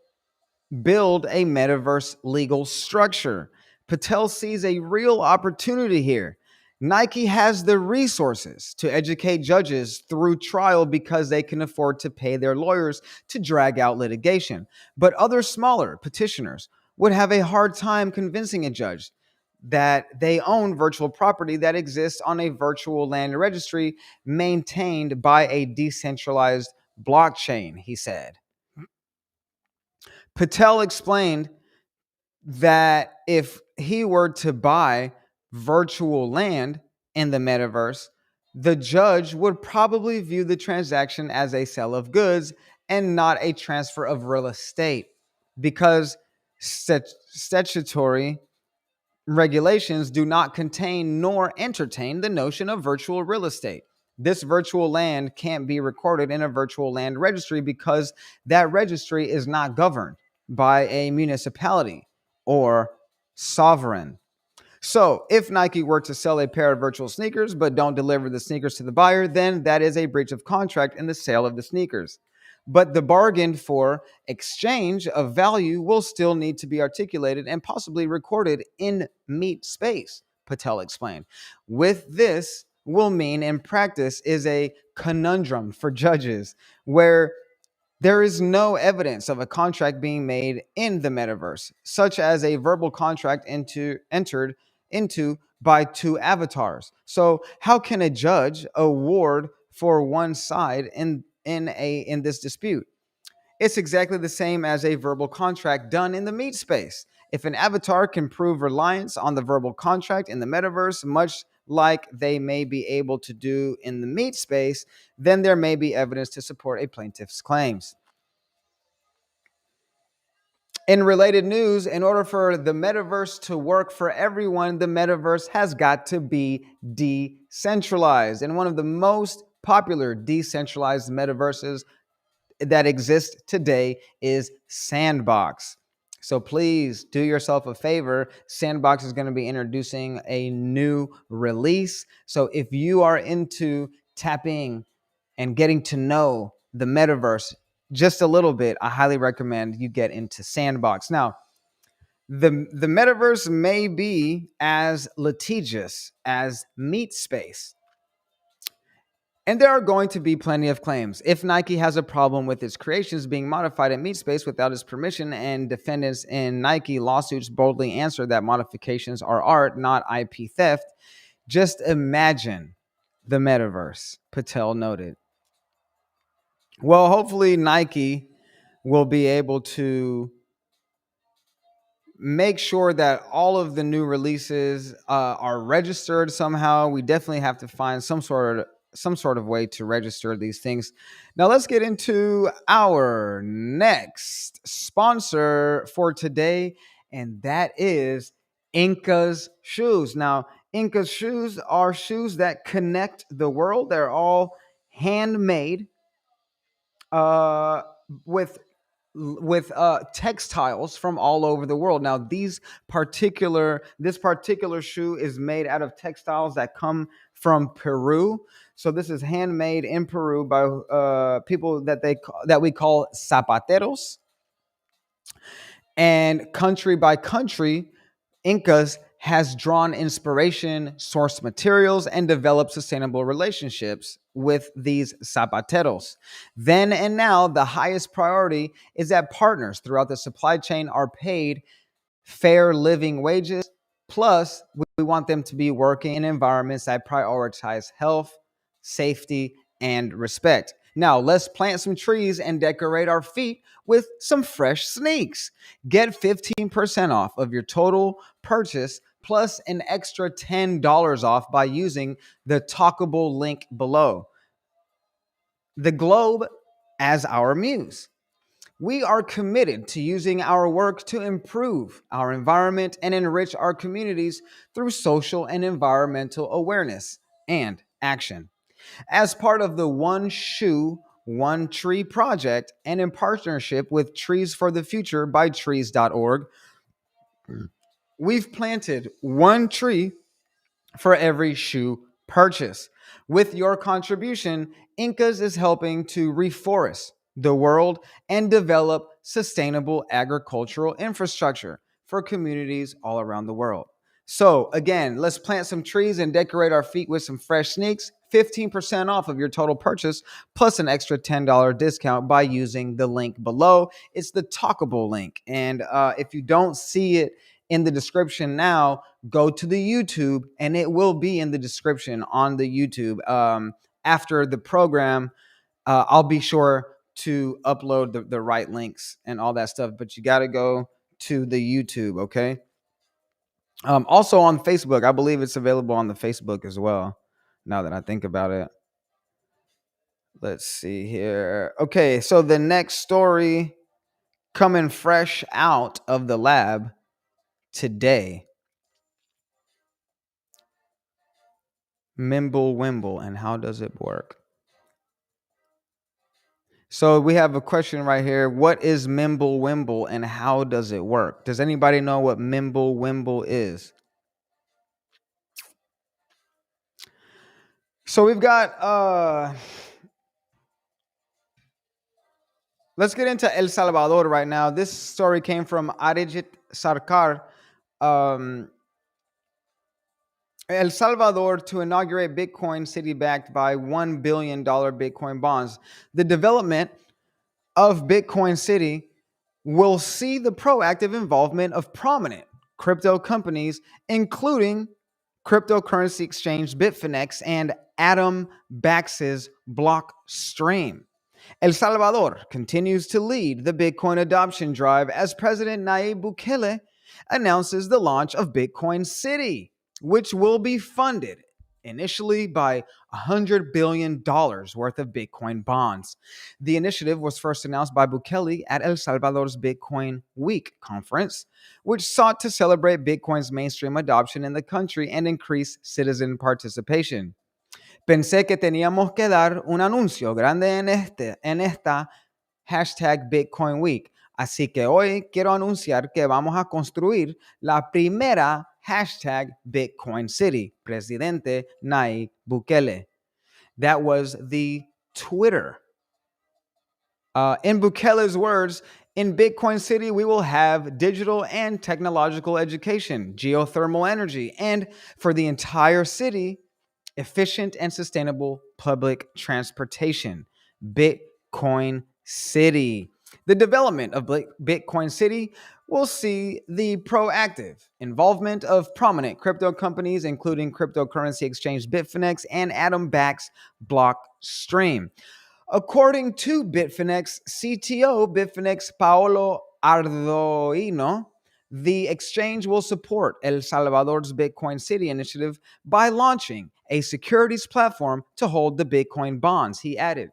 build a metaverse legal structure. Patel sees a real opportunity here. Nike has the resources to educate judges through trial because they can afford to pay their lawyers to drag out litigation. But other smaller petitioners would have a hard time convincing a judge that they own virtual property that exists on a virtual land registry maintained by a decentralized blockchain, he said. Patel explained that if he were to buy virtual land in the metaverse, the judge would probably view the transaction as a sale of goods and not a transfer of real estate because statutory regulations do not contain nor entertain the notion of virtual real estate. This virtual land can't be recorded in a virtual land registry because that registry is not governed by a municipality or sovereign. So if Nike were to sell a pair of virtual sneakers but don't deliver the sneakers to the buyer, then that is a breach of contract in the sale of the sneakers. But the bargain for exchange of value will still need to be articulated and possibly recorded in meet space, Patel explained. With this will mean in practice is a conundrum for judges where there is no evidence of a contract being made in the metaverse, such as a verbal contract entered into by two avatars. So, how can a judge award for one side in this dispute? It's exactly the same as a verbal contract done in the meet space. If an avatar can prove reliance on the verbal contract in the metaverse, much like they may be able to do in the meet space, then there may be evidence to support a plaintiff's claims. In related news, in order for the metaverse to work for everyone, the metaverse has got to be decentralized. And one of the most popular decentralized metaverses that exist today is Sandbox. So please do yourself a favor. Sandbox is going to be introducing a new release. So if you are into tapping and getting to know the metaverse just a little bit, I highly recommend you get into Sandbox. Now, the metaverse may be as litigious as meat space. And there are going to be plenty of claims. If Nike has a problem with its creations being modified in meat space without its permission, and defendants in Nike lawsuits boldly answer that modifications are art, not IP theft, just imagine the metaverse, Patel noted. Well, hopefully Nike will be able to make sure that all of the new releases are registered somehow. We definitely have to find some sort of way to register these things. Now let's get into our next sponsor for today, and that is Inca's shoes. Now, Inca's shoes are shoes that connect the world. They're all handmade uh, with textiles from all over the world. Now, this particular shoe is made out of textiles that come from Peru. So this is handmade in Peru by people that we call zapateros. And country by country, Incas has drawn inspiration, sourced materials, and developed sustainable relationships with these zapateros. Then and now, the highest priority is that partners throughout the supply chain are paid fair living wages. Plus, we want them to be working in environments that prioritize health, safety, and respect. Now, let's plant some trees and decorate our feet with some fresh sneaks. Get 15% off of your total purchase plus an extra $10 off by using the talkable link below. The globe as our muse. We are committed to using our work to improve our environment and enrich our communities through social and environmental awareness and action. As part of the One Shoe, One Tree project, and in partnership with Trees for the Future by trees.org, we've planted one tree for every shoe purchase. With your contribution, Incas is helping to reforest the world and develop sustainable agricultural infrastructure for communities all around the world. So, again, let's plant some trees and decorate our feet with some fresh sneaks. 15% off of your total purchase plus an extra $10 discount by using the link below. It's the Talkable link. And if you don't see it in the description now, go to the YouTube and it will be in the description on the YouTube. After the program, I'll be sure to upload the right links and all that stuff, but you got to go to the YouTube, okay? Also on Facebook, I believe it's available on the Facebook as well, now that I think about it. Let's see here. Okay, so the next story coming fresh out of the lab today. Mimble Wimble, and how does it work? So we have a question right here. What is Mimble Wimble and how does it work? Does anybody know what Mimble Wimble is? So we've got let's get into El Salvador right now. This story came from Arijit Sarkar. El Salvador to inaugurate Bitcoin city backed by $1 billion Bitcoin bonds. The development of Bitcoin City will see the proactive involvement of prominent crypto companies, including cryptocurrency exchange Bitfinex and Atom Bax's Blockstream. El Salvador continues to lead the Bitcoin adoption drive as President Nayib Bukele announces the launch of Bitcoin City, which will be funded initially by $100 billion worth of Bitcoin bonds. The initiative was first announced by Bukele at El Salvador's Bitcoin Week conference, which sought to celebrate Bitcoin's mainstream adoption in the country and increase citizen participation. Pensé que teníamos que dar un anuncio grande en esta hashtag Bitcoin Week. Así que hoy quiero anunciar que vamos a construir la primera hashtag Bitcoin City, Presidente Nayib Bukele. That was the Twitter. In Bukele's words, in Bitcoin City, we will have digital and technological education, geothermal energy, and for the entire city, efficient and sustainable public transportation. Bitcoin City. The development of Bitcoin City will see the proactive involvement of prominent crypto companies, including cryptocurrency exchange Bitfinex and Atom Bax's Blockstream. According to Bitfinex CTO, Bitfinex Paolo Ardoino, The exchange will support El Salvador's Bitcoin City initiative by launching a securities platform to hold the Bitcoin bonds, he added.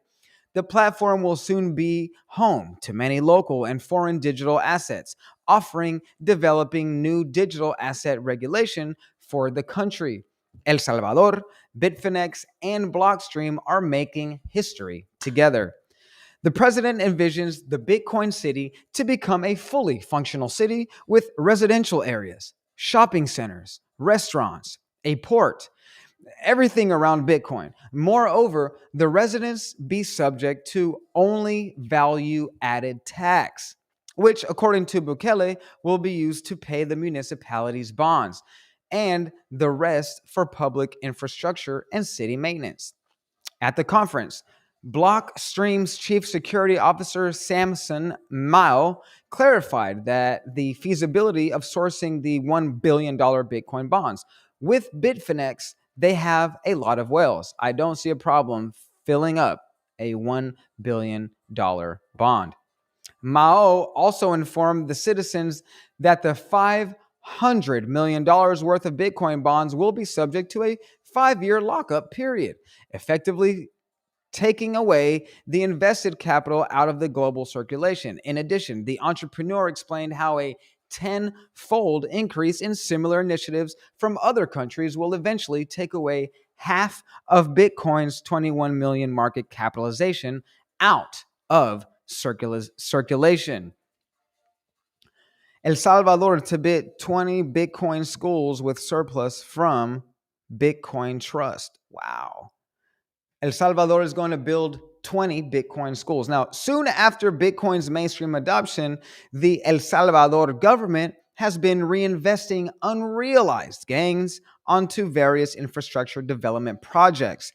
The platform will soon be home to many local and foreign digital assets, offering developing new digital asset regulation for the country. El Salvador, Bitfinex, and Blockstream are making history together. The president envisions the Bitcoin city to become a fully functional city with residential areas, shopping centers, restaurants, a port, everything around Bitcoin. Moreover, the residents be subject to only value added tax, which, according to Bukele, will be used to pay the municipality's bonds and the rest for public infrastructure and city maintenance. At the conference, Blockstream's chief security officer, Samson Mao, clarified that the feasibility of sourcing the $1 billion Bitcoin bonds. With Bitfinex, they have a lot of whales. I don't see a problem filling up a $1 billion bond. Mao also informed the citizens that the $500 million worth of Bitcoin bonds will be subject to a 5-year lockup period, effectively taking away the invested capital out of the global circulation. In addition, the entrepreneur explained how a tenfold increase in similar initiatives from other countries will eventually take away half of Bitcoin's 21 million market capitalization out of circulation. El Salvador to bid 20 Bitcoin schools with surplus from Bitcoin Trust. Wow. El Salvador is going to build 20 Bitcoin schools. Now, soon after Bitcoin's mainstream adoption, the El Salvador government has been reinvesting unrealized gains onto various infrastructure development projects.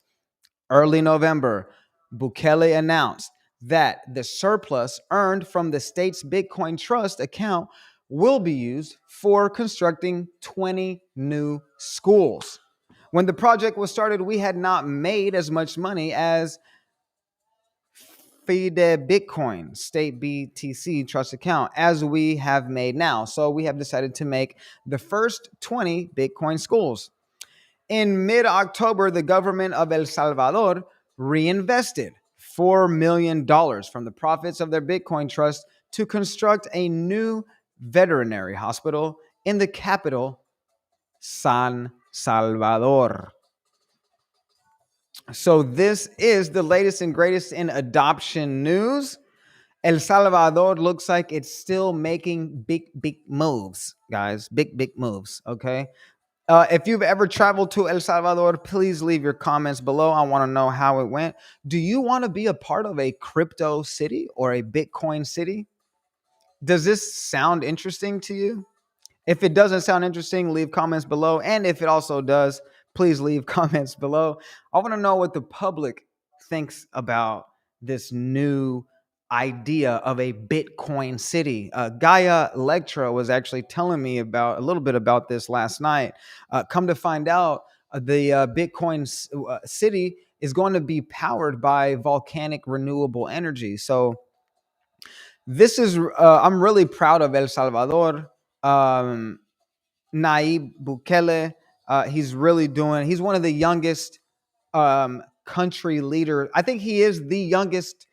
Early November, Bukele announced that the surplus earned from the state's Bitcoin Trust account will be used for constructing 20 new schools. When the project was started, we had not made as much money as FIDE Bitcoin, state BTC trust account, as we have made now. So we have decided to make the first 20 Bitcoin schools. In mid-October, the government of El Salvador reinvested $4 million from the profits of their Bitcoin trust to construct a new veterinary hospital in the capital, San Salvador. So this is the latest and greatest in adoption news. El Salvador looks like it's still making big moves, guys. Big moves, okay? If you've ever traveled to El Salvador, please leave your comments below. I want to know how it went. Do you want to be a part of a crypto city or a Bitcoin city? Does this sound interesting to you? If it doesn't sound interesting, leave comments below. And if it also does, please leave comments below. I want to know what the public thinks about this new idea of a Bitcoin city. Gaia Electra was actually telling me about a little bit about this last night. Come to find out, the Bitcoin city is going to be powered by volcanic renewable energy. So this is, I'm really proud of El Salvador. Nayib Bukele, he's one of the youngest country leader. I think he is the youngest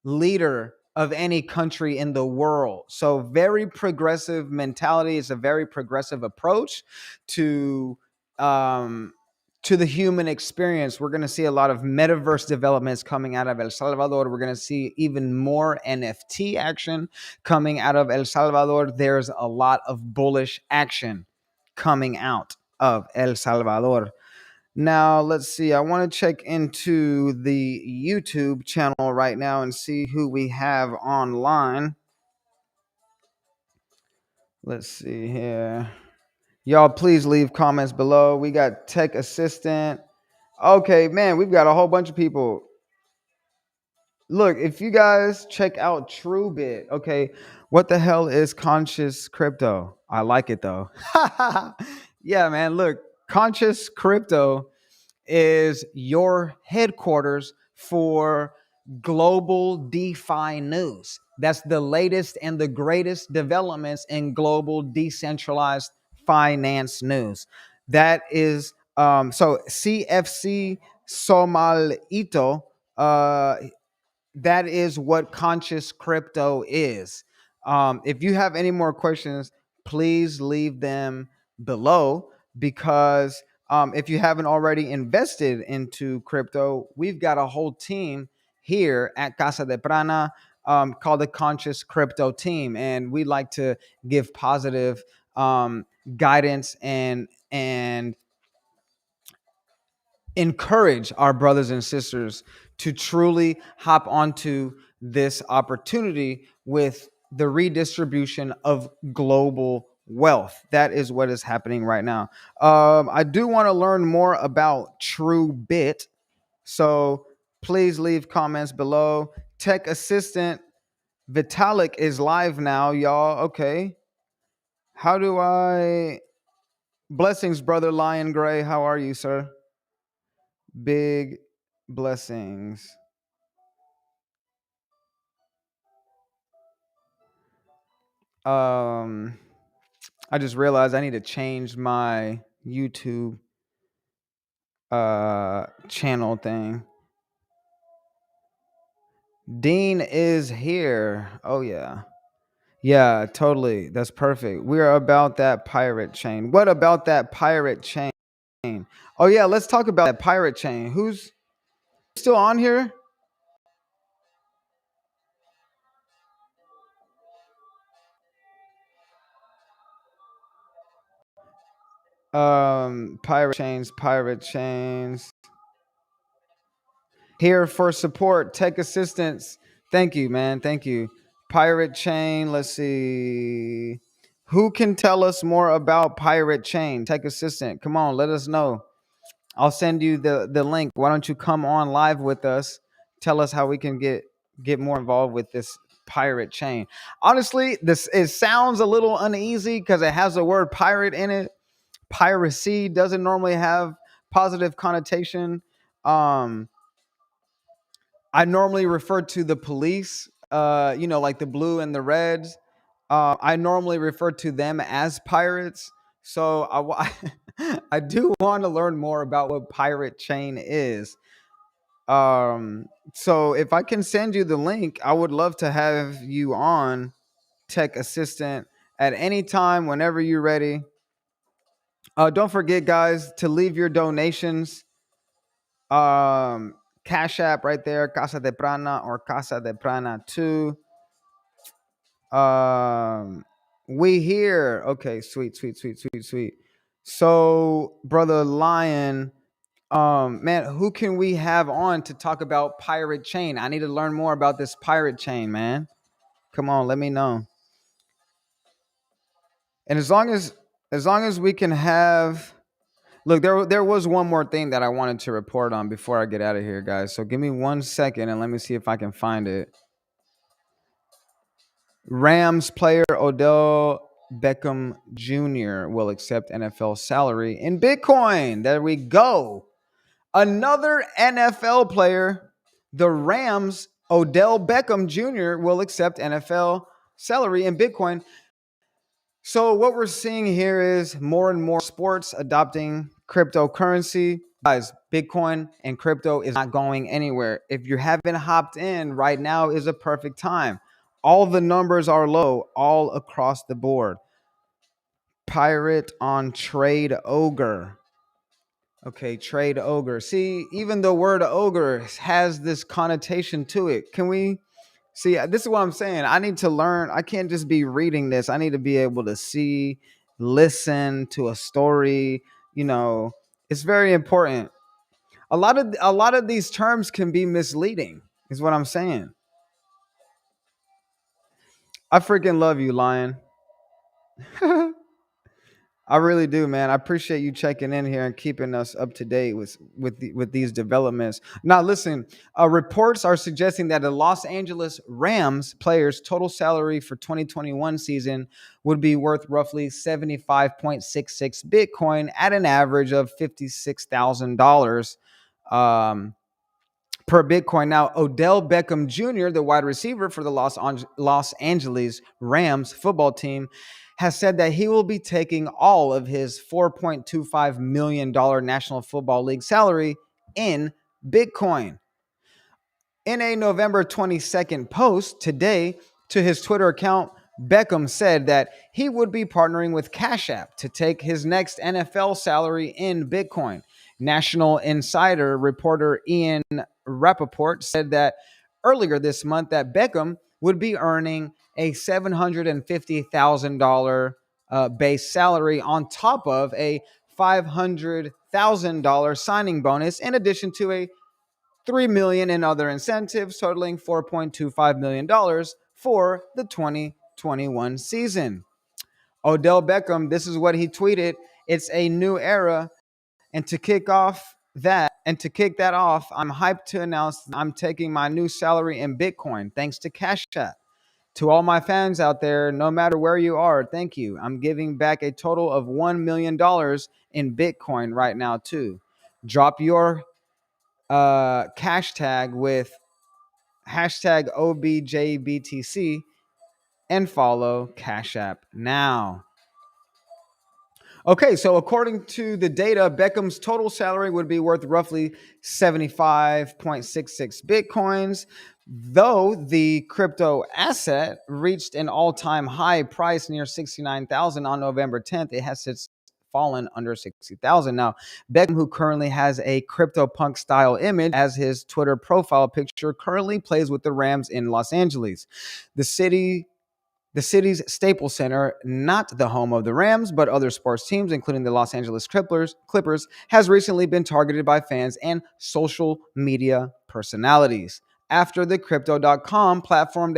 leader of any country in the world. So very progressive mentality. It's a very progressive approach to the human experience. We're going to see a lot of metaverse developments coming out of El Salvador. We're going to see even more NFT action coming out of El Salvador. There's a lot of bullish action coming out of El Salvador. Now, let's see. I want to check into the YouTube channel right now and see who we have online. Let's see here. Y'all, please leave comments below. We got Tech Assistant. Okay, man, we've got a whole bunch of people. Look, if you guys check out TrueBit, okay, what the hell is Conscious Crypto? I like it, though. Yeah, man, look, Conscious Crypto is your headquarters for global DeFi news. That's the latest and the greatest developments in global decentralized finance news. That is so CFC Somalito. That is what conscious crypto is. If you have any more questions, please leave them below, because if you haven't already invested into crypto, we've got a whole team here at Casa de Prana called the Conscious Crypto Team, and we like to give positive guidance and encourage our brothers and sisters to truly hop onto this opportunity with the redistribution of global wealth. That is what is happening right now. I do want to learn more about True Bit, so please leave comments below. Tech assistant Vitalik is live now, y'all. Okay, how do I? Blessings, brother Lion Gray. How are you, sir? Big blessings. Um, I just realized I need to change my YouTube channel thing. Dean is here. Oh yeah. Yeah, totally. That's perfect. We're about that pirate chain. What about that pirate chain? Oh yeah, let's talk about that pirate chain. Who's still on here? Pirate chains. Here for support, tech assistance. Thank you, man. Thank you. Pirate chain. Let's see. Who can tell us more about pirate chain? Tech assistant. Come on, let us know. I'll send you the link. Why don't you come on live with us? Tell us how we can get more involved with this pirate chain. Honestly, this it sounds a little uneasy because it has the word pirate in it. Piracy doesn't normally have positive connotation. Um, I normally refer to the police, like the blue and the reds. I normally refer to them as pirates. So I do want to learn more about what pirate chain is. So if I can send you the link, I would love to have you on, tech assistant, at any time, whenever you're ready. Don't forget, guys, to leave your donations. Cash App right there, Casa de Prana or Casa de Prana 2. We here. Okay, sweet, sweet, sweet, sweet, sweet. So, brother Lion, man, who can we have on to talk about pirate chain? I need to learn more about this pirate chain, man. Come on, let me know. And as long as we can have, look, there was one more thing that I wanted to report on before I get out of here, guys. So give me 1 second and let me see if I can find it. Rams player Odell Beckham Jr. will accept NFL salary in Bitcoin. There we go. Another NFL player, the Rams, Odell Beckham Jr., will accept NFL salary in Bitcoin. So what we're seeing here is more and more sports adopting cryptocurrency. Guys, Bitcoin and crypto is not going anywhere. If you haven't hopped in, right now is a perfect time. All the numbers are low all across the board. Pirate on Trade Ogre. Okay, Trade Ogre. See, even the word ogre has this connotation to it. Can we see? This is what I'm saying. I need to learn. I can't just be reading this. I need to be able to see, listen to a story. It's very important. A lot of these terms can be misleading, is what I'm saying. I freaking love you, Lion. I really do, man. I appreciate you checking in here and keeping us up to date with these developments. Now, listen, reports are suggesting that the Los Angeles Rams players' total salary for 2021 season would be worth roughly 75.66 Bitcoin at an average of $56,000. per Bitcoin. Now, Odell Beckham Jr., the wide receiver for the Los Angeles Rams football team, has said that he will be taking all of his $4.25 million National Football League salary in Bitcoin. In a November 22nd post today to his Twitter account, Beckham said that he would be partnering with Cash App to take his next NFL salary in Bitcoin. National Insider reporter Ian Rappaport said that earlier this month that Beckham would be earning a $750,000 base salary on top of a $500,000 signing bonus, in addition to a $3 million in other incentives, totaling $4.25 million for the 2021 season. Odell Beckham, this is what he tweeted. It's a new era. And to kick that off, I'm hyped to announce I'm taking my new salary in Bitcoin thanks to Cash App. To all my fans out there, no matter where you are, thank you. I'm giving back a total of $1 million in Bitcoin right now, too. Drop your cash tag with hashtag OBJBTC and follow Cash App now. Okay, so according to the data, Beckham's total salary would be worth roughly 75.66 Bitcoins, though the crypto asset reached an all-time high price near 69,000 on November 10th. It has since fallen under 60,000. Now, Beckham, who currently has a CryptoPunk style image as his Twitter profile picture, currently plays with the Rams in Los Angeles. The city's Staples Center, not the home of the Rams, but other sports teams, including the Los Angeles Clippers, has recently been targeted by fans and social media personalities after the Crypto.com platform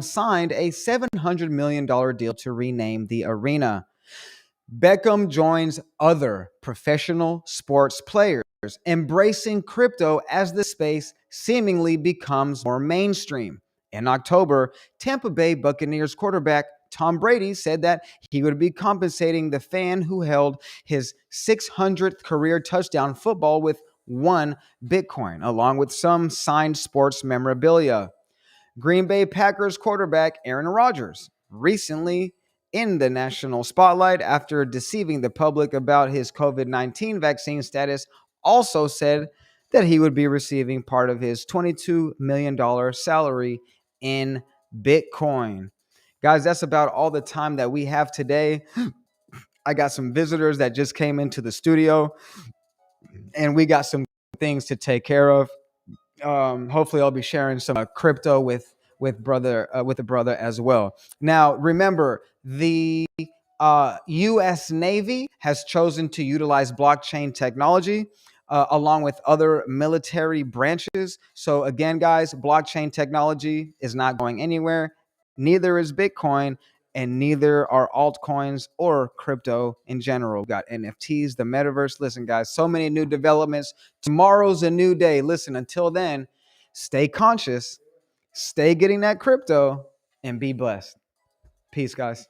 signed a $700 million deal to rename the arena. Beckham joins other professional sports players, embracing crypto as the space seemingly becomes more mainstream. In October, Tampa Bay Buccaneers quarterback Tom Brady said that he would be compensating the fan who held his 600th career touchdown football with 1 Bitcoin, along with some signed sports memorabilia. Green Bay Packers quarterback Aaron Rodgers recently in the national spotlight after deceiving the public about his COVID-19 vaccine status, also said that he would be receiving part of his $22 million salary in Bitcoin. Guys, that's about all the time that we have today. I got some visitors that just came into the studio, and we got some things to take care of. Hopefully I'll be sharing some crypto with the brother as well. Now, remember, the U.S. Navy has chosen to utilize blockchain technology along with other military branches. So again, guys, blockchain technology is not going anywhere. Neither is Bitcoin, and neither are altcoins or crypto in general. We've got NFTs, the metaverse. Listen, guys, so many new developments. Tomorrow's a new day. Listen, until then, stay conscious, stay getting that crypto, and be blessed. Peace, guys.